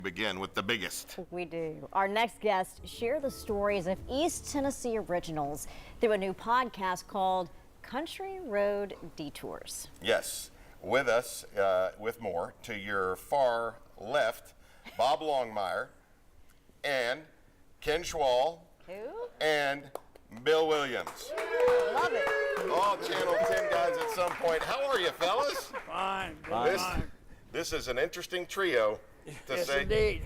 Begin with the biggest. We do. Our next guests share the stories of East Tennessee originals through a new podcast called Country Road Detours. Yes, with us, with more, to your far left, Bob Longmire and Ken Schwall. Who? And Bill Williams. Love it. All Channel 10 guys at some point. How are you, fellas? Fine. This is an interesting trio. Yes, indeed.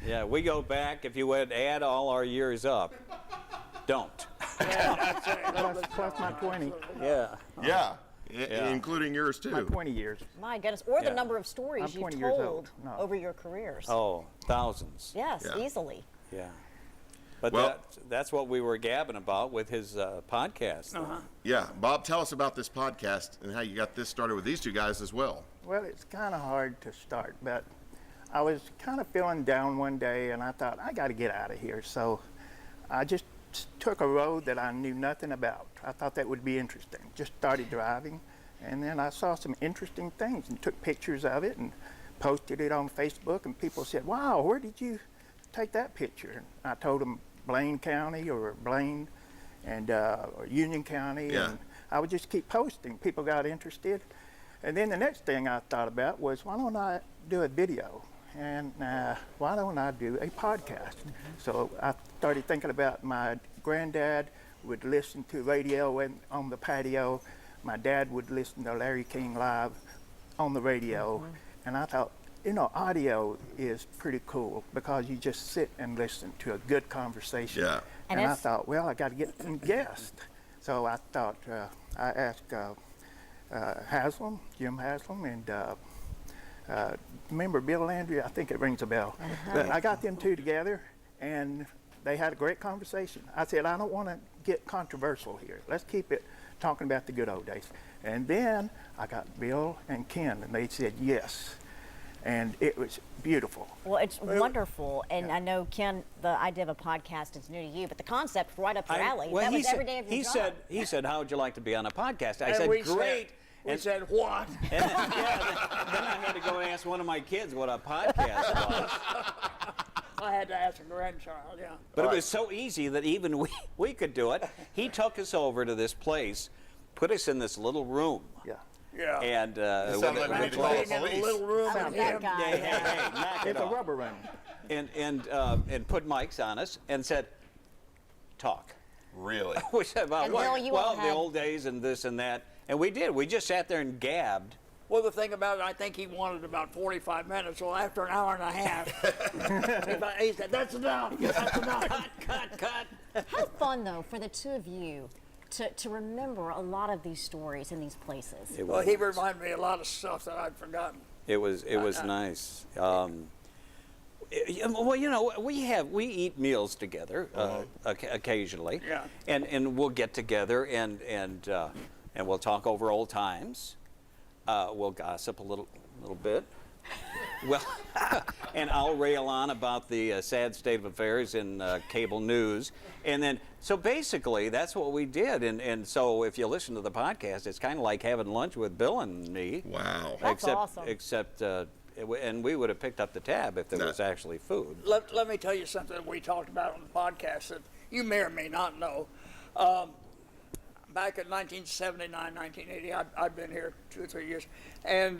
Yeah, we go back. If you would add all our years up, don't. Yeah, that's right. Plus my 20. Yeah. Yeah, including yours too. My 20 years. My goodness. Or the Yeah. number of stories I'm you've 20 years told old. No. over your careers. Oh, thousands. Yes, Yeah. easily. Yeah. But Well- that's what we were gabbing about with his podcast. Yeah, Bob, tell us about this podcast and how you got this started with these two guys as well. Well, it's kind of hard to start, but I was kind of feeling down one day and I thought, I got to get out of here. So I just took a road that I knew nothing about. I thought that would be interesting. Just started driving, and then I saw some interesting things and took pictures of it and posted it on Facebook, and people said, wow, where did you take that picture? And I told them Blaine County or Blaine and or Union County, Yeah. and I would just keep posting. People got interested. And then the next thing I thought about was, why don't I do a video? And why don't I do a podcast? So I started thinking about my granddad would listen to radio on the patio. My dad would listen to Larry King Live on the radio. And I thought, audio is pretty cool because you just sit and listen to a good conversation. Yeah. And I thought, well, I got to get some guests. So I thought, I asked Jim Haslam, and remember Bill Landry? I think it rings a bell. But I got them two together, and they had a great conversation. I said, I don't want to get controversial here. Let's keep it talking about the good old days. And then I got Bill and Ken, and they said yes. And it was beautiful. Well, it's wonderful. And I know, Ken, the idea of a podcast is new to you, but the concept right up your alley. That was every day of your job. He said, how would you like to be on a podcast? I And said, we great. We said, what? And then, then I had to go and ask one of my kids what a podcast was. I had to ask a grandchild, yeah. But it was so easy that even we could do it. He took us over to this place, put us in this little room. Yeah. Yeah. And It sounded like we need to call the Being in a police. little room I was with that him. guy. hey, knock it It's a off. rubber room. And put mics on us and said, talk. Really? We said about And what? Bill, you all the had- old days and this and that. And we did. We just sat there and gabbed. Well, the thing about it, I think he wanted about 45 minutes. Well, after an hour and a half, he said, that's enough. That's enough. Cut. How fun, though, for the two of you to remember a lot of these stories in these places. It Well, was, he reminded me of a lot of stuff that I'd forgotten. it was nice. Well, we eat meals together occasionally. Yeah. And we'll get together and we'll talk over old times. We'll gossip a little bit. Well, and I'll rail on about the sad state of affairs in cable news. And then, so basically, that's what we did. And so if you listen to the podcast, it's kind of like having lunch with Bill and me. Wow. That's awesome. Except, and we would have picked up the tab if there was actually food. Let me tell you something that we talked about on the podcast that you may or may not know. Back in 1979, 1980, I've been here 2 or 3 years, and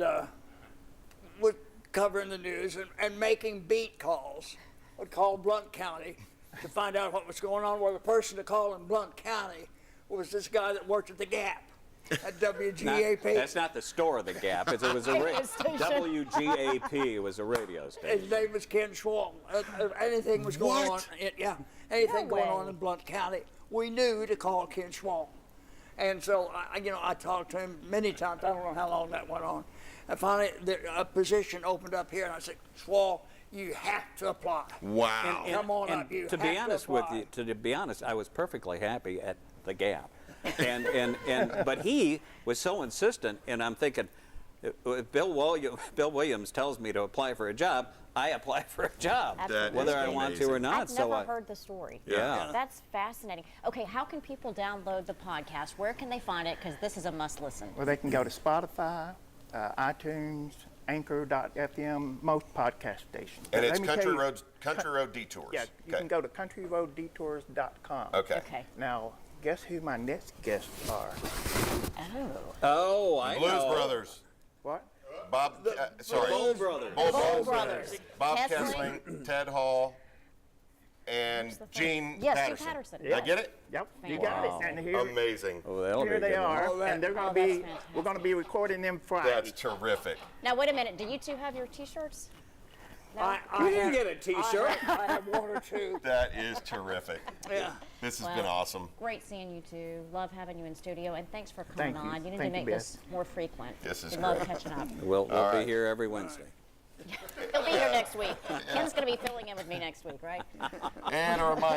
was covering the news and making beat calls. Would call Blount County to find out what was going on. Well, the person to call in Blount County was this guy that worked at the Gap at WGAP. That's not the store of the Gap. It was a Radio station. WGAP was a radio station. His name was Ken Schwall. Anything was going What? on, anything No going way. on in Blount County, we knew to call Ken Schwall. And so, I talked to him many times. I don't know how long that went on. And finally, a position opened up here, and I said, Schwall, you have to apply. Wow. Come on And up, you to have be honest to with apply. you, to be honest, I was perfectly happy at the Gap, but he was so insistent, and I'm thinking, if Bill Williams tells me to apply for a job, I apply for a job, Absolutely. whether I That is want to or not. I've so never heard the story. Yeah. That's fascinating. Okay, how can people download the podcast? Where can they find it? Because this is a must listen. Well, they can go to Spotify, iTunes, Anchor.fm, most podcast stations. And But it's let me tell Country Road Detours. Yeah, you can go to countryroaddetours.com. Okay. Okay. Now, guess who my next guests are? Oh, I Blues know. Brothers. What? Bob, sorry. Bowl Brothers. Bowl Brothers. Bob Kessling. Kessling, Ted Hall, and Gene Yes, Patterson. Gene Patterson. Did I get it? Yep, you got Wow. it. And here, Amazing. Oh, that'll be here a they good one. are, Oh, that- and they're going Oh, to that's be. fantastic. We're going to be recording them Friday. That's terrific. Now, wait a minute. Do you two have your T-shirts? No? I didn't have- get a T-shirt. I have one or two. That is terrific. Yeah. This has Well, been awesome. Great seeing you two. Love having you in studio, and thanks for coming Thank you. on. You need Thank to you, make Beth. this more frequent. This is we love great. catching up. We'll All be right. here every Wednesday. He'll be here next week. Ken's going to be filling in with me next week, right? And a reminder.